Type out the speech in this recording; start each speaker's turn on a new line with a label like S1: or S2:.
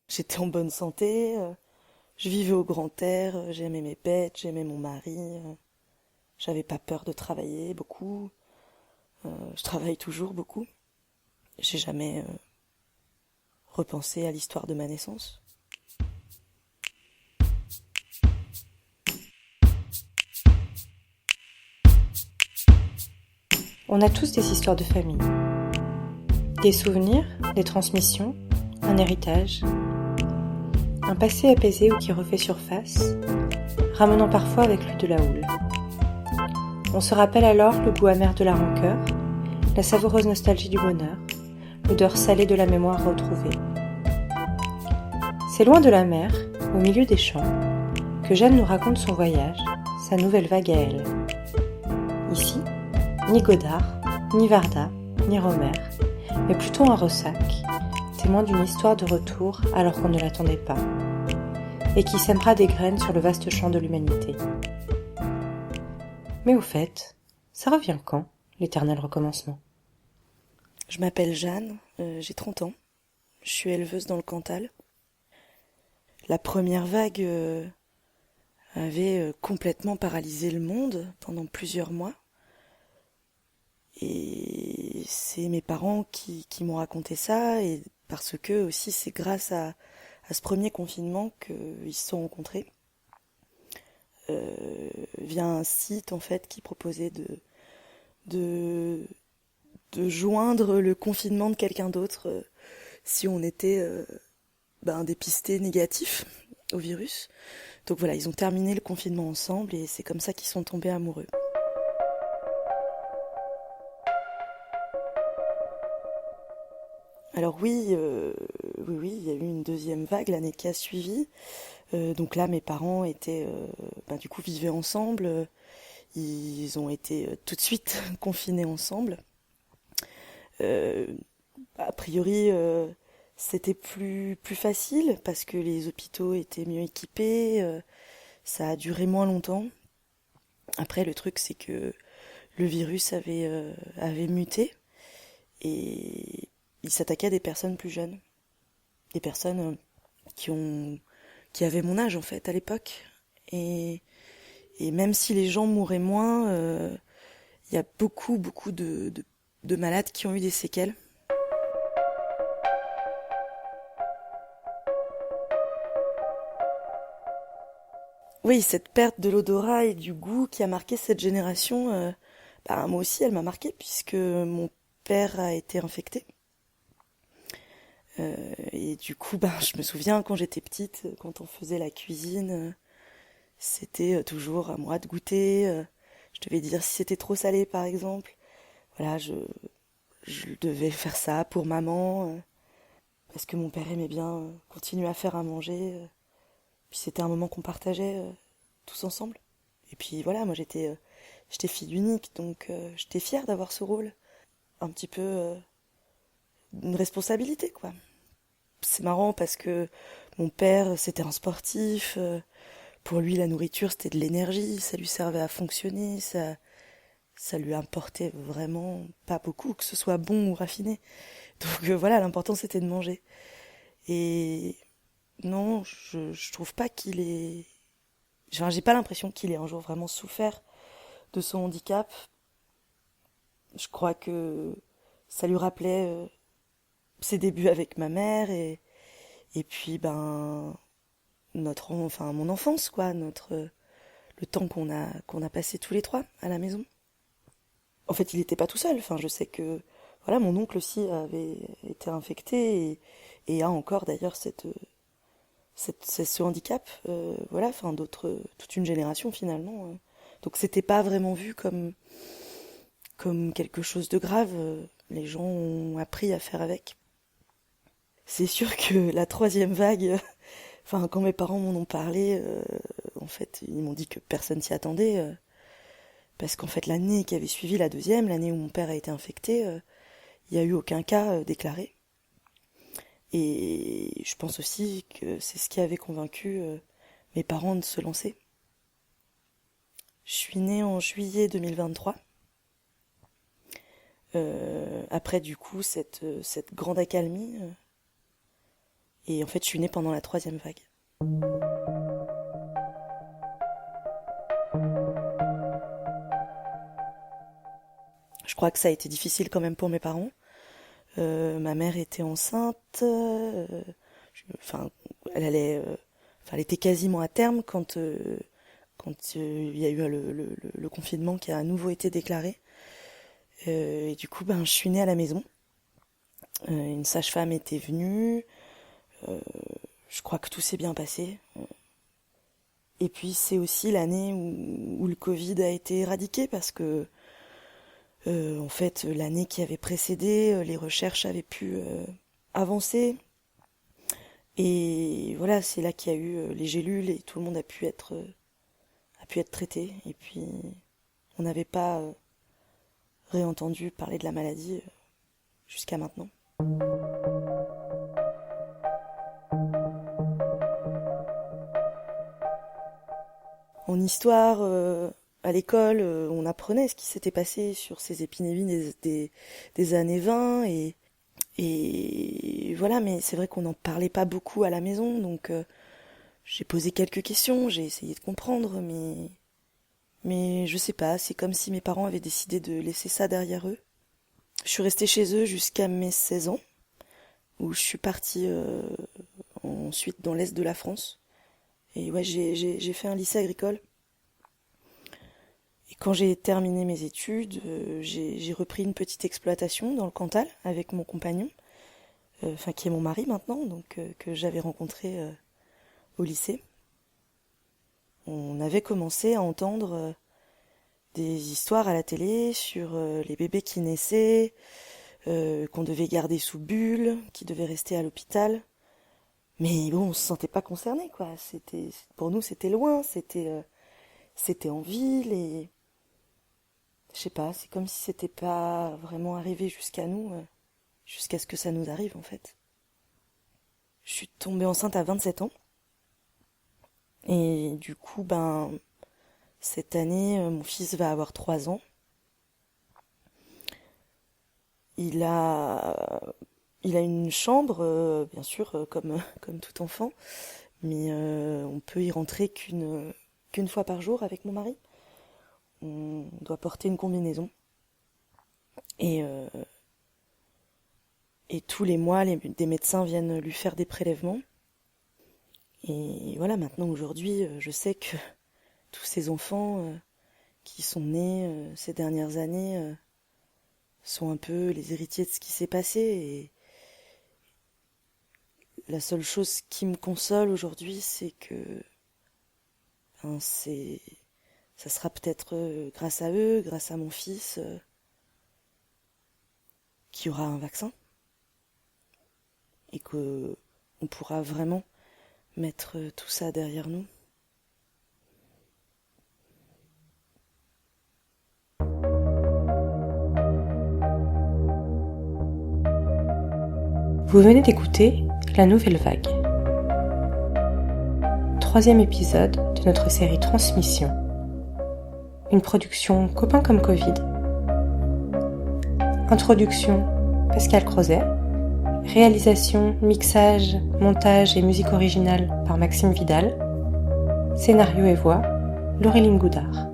S1: J'étais en bonne santé, je vivais au grand air, j'aimais mes bêtes, j'aimais mon mari, j'avais pas peur de travailler beaucoup, je travaille toujours beaucoup. J'ai jamais repensé à l'histoire de ma naissance.
S2: On a tous des histoires de famille. Des souvenirs, des transmissions, un héritage. Un passé apaisé ou qui refait surface, ramenant parfois avec lui de la houle. On se rappelle alors le goût amer de la rancœur, la savoureuse nostalgie du bonheur, l'odeur salée de la mémoire retrouvée. C'est loin de la mer, au milieu des champs, que Jeanne nous raconte son voyage, sa nouvelle vague à elle. Ici, ni Godard, ni Varda, ni Romer, mais plutôt un ressac, témoin d'une histoire de retour alors qu'on ne l'attendait pas, et qui sèmera des graines sur le vaste champ de l'humanité. Mais au fait, ça revient quand, l'éternel recommencement ?
S1: Je m'appelle Jeanne, j'ai 30 ans, je suis éleveuse dans le Cantal. La première vague avait complètement paralysé le monde pendant plusieurs mois. Et c'est mes parents qui m'ont raconté ça, et parce que aussi c'est grâce à ce premier confinement qu'ils se sont rencontrés via un site en fait qui proposait de, de joindre le confinement de quelqu'un d'autre si on était dépisté négatif au virus. Donc voilà, ils ont terminé le confinement ensemble et c'est comme ça qu'ils sont tombés amoureux. Alors oui, il y a eu une deuxième vague l'année qui a suivi. Donc là, mes parents étaient, du coup, vivaient ensemble. Ils ont été tout de suite confinés ensemble. Euh, A priori, c'était plus facile parce que les hôpitaux étaient mieux équipés. Ça a duré moins longtemps. Après, le truc, c'est que le virus avait muté et il s'attaquait à des personnes plus jeunes, des personnes qui ont qui avaient mon âge en fait à l'époque. Et, et même si les gens mouraient moins, il y a beaucoup de malades qui ont eu des séquelles. Oui, cette perte de l'odorat et du goût qui a marqué cette génération, moi aussi elle m'a marqué puisque mon père a été infecté. Et du coup, je me souviens quand j'étais petite, quand on faisait la cuisine, c'était toujours à moi de goûter. Je devais dire si c'était trop salé, par exemple. Voilà, je devais faire ça pour maman, parce que mon père aimait bien continuer à faire à manger. Puis c'était un moment qu'on partageait tous ensemble. Et puis voilà, moi j'étais fille unique, donc j'étais fière d'avoir ce rôle. Un petit peu une responsabilité, quoi. C'est marrant parce que mon père, c'était un sportif. Pour lui, la nourriture, c'était de l'énergie. Ça lui servait à fonctionner. Ça lui importait vraiment pas beaucoup, que ce soit bon ou raffiné. Donc voilà, l'important, c'était de manger. Et non, je trouve pas qu'il ait... Enfin, j'ai pas l'impression qu'il ait un jour vraiment souffert de son handicap. Je crois que ça lui rappelait ses débuts avec ma mère et puis mon enfance quoi, le temps qu'on a passé tous les trois à la maison. En fait, il n'était pas tout seul. Enfin, je sais que voilà, mon oncle aussi avait été infecté et a encore d'ailleurs ce handicap. Voilà, enfin toute une génération finalement. Donc c'était pas vraiment vu comme quelque chose de grave. Les gens ont appris à faire avec. C'est sûr que la troisième vague, quand mes parents m'en ont parlé, en fait, ils m'ont dit que personne s'y attendait. Parce qu'en fait, l'année qui avait suivi la deuxième, l'année où mon père a été infecté, il n'y a eu aucun cas déclaré. Et je pense aussi que c'est ce qui avait convaincu mes parents de se lancer. Je suis née en juillet 2023. Après, du coup, cette grande accalmie. Et en fait, je suis née pendant la 3e vague. Je crois que ça a été difficile quand même pour mes parents. Ma mère était enceinte, elle était quasiment à terme quand il y a eu le confinement qui a à nouveau été déclaré. Et du coup, je suis née à la maison. Une sage-femme était venue. Je crois que tout s'est bien passé. Et puis c'est aussi l'année où le Covid a été éradiqué parce que en fait, l'année qui avait précédé, les recherches avaient pu avancer. Et voilà, c'est là qu'il y a eu les gélules et tout le monde a pu être traité. Et puis, on n'avait pas réentendu parler de la maladie jusqu'à maintenant. En histoire, à l'école, on apprenait ce qui s'était passé sur ces épidémies des années 20 et voilà, mais c'est vrai qu'on n'en parlait pas beaucoup à la maison, donc j'ai posé quelques questions, j'ai essayé de comprendre, mais je sais pas, c'est comme si mes parents avaient décidé de laisser ça derrière eux. Je suis restée chez eux jusqu'à mes 16 ans, où je suis partie ensuite dans l'est de la France. Et ouais, j'ai fait un lycée agricole. Et quand j'ai terminé mes études, j'ai repris une petite exploitation dans le Cantal avec mon compagnon, qui est mon mari maintenant, donc que j'avais rencontré au lycée. On avait commencé à entendre des histoires à la télé sur les bébés qui naissaient, qu'on devait garder sous bulle, qui devaient rester à l'hôpital. Mais bon, on se sentait pas concerné, quoi. Pour nous, c'était loin, c'était en ville et je sais pas, c'est comme si c'était pas vraiment arrivé jusqu'à nous, jusqu'à ce que ça nous arrive en fait. Je suis tombée enceinte à 27 ans et du coup, cette année, mon fils va avoir 3 ans. Il a une chambre, bien sûr, comme tout enfant, mais on peut y rentrer qu'une fois par jour avec mon mari. On doit porter une combinaison. Et tous les mois, des médecins viennent lui faire des prélèvements. Et voilà, maintenant, aujourd'hui, je sais que tous ces enfants qui sont nés ces dernières années sont un peu les héritiers de ce qui s'est passé. Et la seule chose qui me console aujourd'hui, c'est que ça sera peut-être grâce à eux, grâce à mon fils, qu'il y aura un vaccin. Et qu'on pourra vraiment mettre tout ça derrière nous.
S2: Vous venez d'écouter La Nouvelle Vague, 3e épisode de notre série Transmission, une production Copains comme Covid. Introduction Pascal Crozet, réalisation, mixage, montage et musique originale par Maxime Vidal, scénario et voix Laureline Goudard.